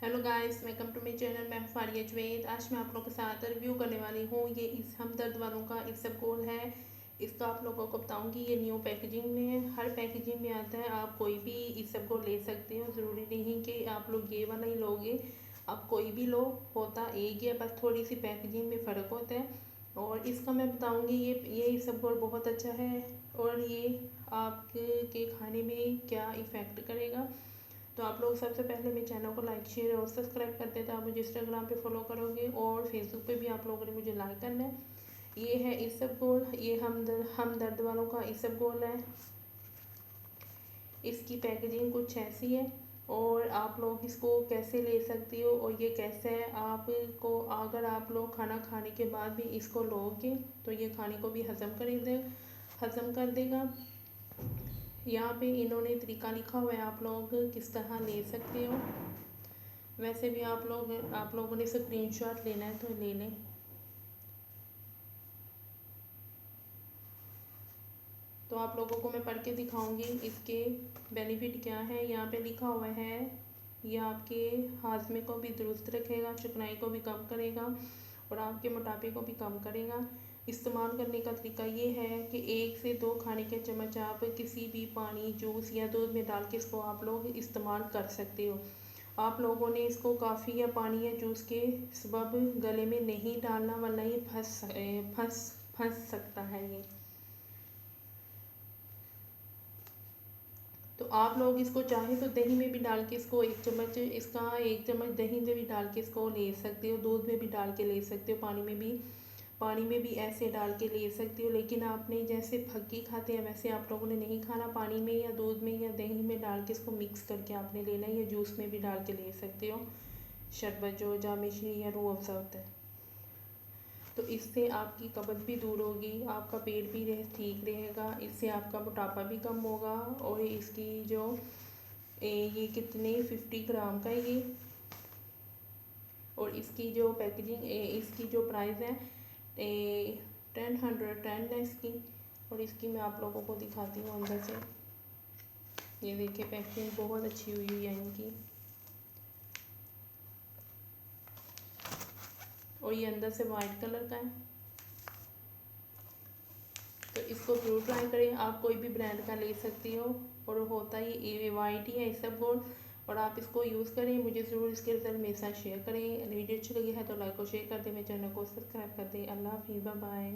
Hello guys, welcome to my channel. मैं फारिया जवेद। आज मैं आप लोगों के साथ रिव्यू करने वाली हूँ। ये इस हमदर्द वालों का इसबगोल है। इसका आप लोगों को बताऊंगी। ये न्यू पैकेजिंग में है, हर पैकेजिंग में आता है। आप कोई भी इसबगोल ले सकते हो, ज़रूरी नहीं कि आप लोग ये वाला ही लोगे। आप कोई भी लो, होता एक ही है, बस थोड़ी सी पैकेजिंग में फ़र्क होता है। और इसका मैं बताऊँगी, ये इसबगोल बहुत अच्छा है और ये आपके खाने में क्या इफ़ेक्ट करेगा। तो आप लोग सबसे पहले मेरे चैनल को लाइक शेयर और सब्सक्राइब कर देते हैं। आप मुझे इंस्टाग्राम पे फॉलो करोगे और फेसबुक पे भी आप लोगों ने मुझे लाइक करना है। ये है इसबगोल, ये हमदर्द वालों का इसबगोल है। इसकी पैकेजिंग कुछ ऐसी है और आप लोग इसको कैसे ले सकते हो और ये कैसे है आपको। अगर आप लोग खाना खाने के बाद भी इसको लोगे तो ये खाने को भी हज़म कर देगा। यहाँ पे इन्होंने तरीका लिखा हुआ है, आप लोग किस तरह ले सकते हो। वैसे भी आप लोगों ने स्क्रीनशॉट लेना है तो ले लें। तो आप लोगों को मैं पढ़ के दिखाऊंगी इसके बेनिफिट क्या है। यहाँ पे लिखा हुआ है, ये आपके हाजमे को भी दुरुस्त रखेगा, चिकनाई को भी कम करेगा और आपके मोटापे को भी कम करेगा। इस्तेमाल करने का तरीका ये है कि 1 से 2 खाने के चम्मच आप किसी भी पानी, जूस या दूध में डाल के इसको आप लोग इस्तेमाल कर सकते हो। आप लोगों ने इसको काफ़ी या पानी या जूस के सबब गले में नहीं डालना, वरना ये फंस सकता है ये। तो आप लोग इसको चाहे तो दही में भी डाल के इसको 1 चम्मच दही में भी डाल के इसको ले सकते हो, दूध में भी डाल के ले सकते हो, पानी में भी ऐसे डाल के ले सकते हो। लेकिन आपने जैसे फक्की खाते हैं वैसे आप लोगों ने नहीं खाना। पानी में या दूध में या दही में डाल के इसको मिक्स करके आपने लेना है, या जूस में भी डाल के ले सकते हो। शरबत जो जामिश्री या रूह अफ़ज़ा होता है, तो इससे आपकी कब्ज़ भी दूर होगी, आपका पेट भी ठीक रहेगा, इससे आपका मोटापा भी कम होगा। और इसकी जो ये कितने 50 ग्राम का है ये। और इसकी जो पैकेजिंग, इसकी जो प्राइस है 10 है इसकी। और इसकी मैं आप लोगों को दिखाती हूँ अंदर से। ये देखिए, पैकेजिंग बहुत अच्छी हुई है इनकी। और ये अंदर से वाइट कलर का है। तो इसको जरूर ट्राई करें। आप कोई भी ब्रांड का ले सकती हो और होता ही वाइट ही है इसबगोल। और आप इसको यूज़ करें, मुझे ज़रूर इसके रिजल्ट मेरे साथ शेयर करें। वीडियो अच्छी लगी है तो लाइक और शेयर कर दें, मेरे चैनल को सब्सक्राइब कर दें। अल्लाह हाफिज़, बाय बाय।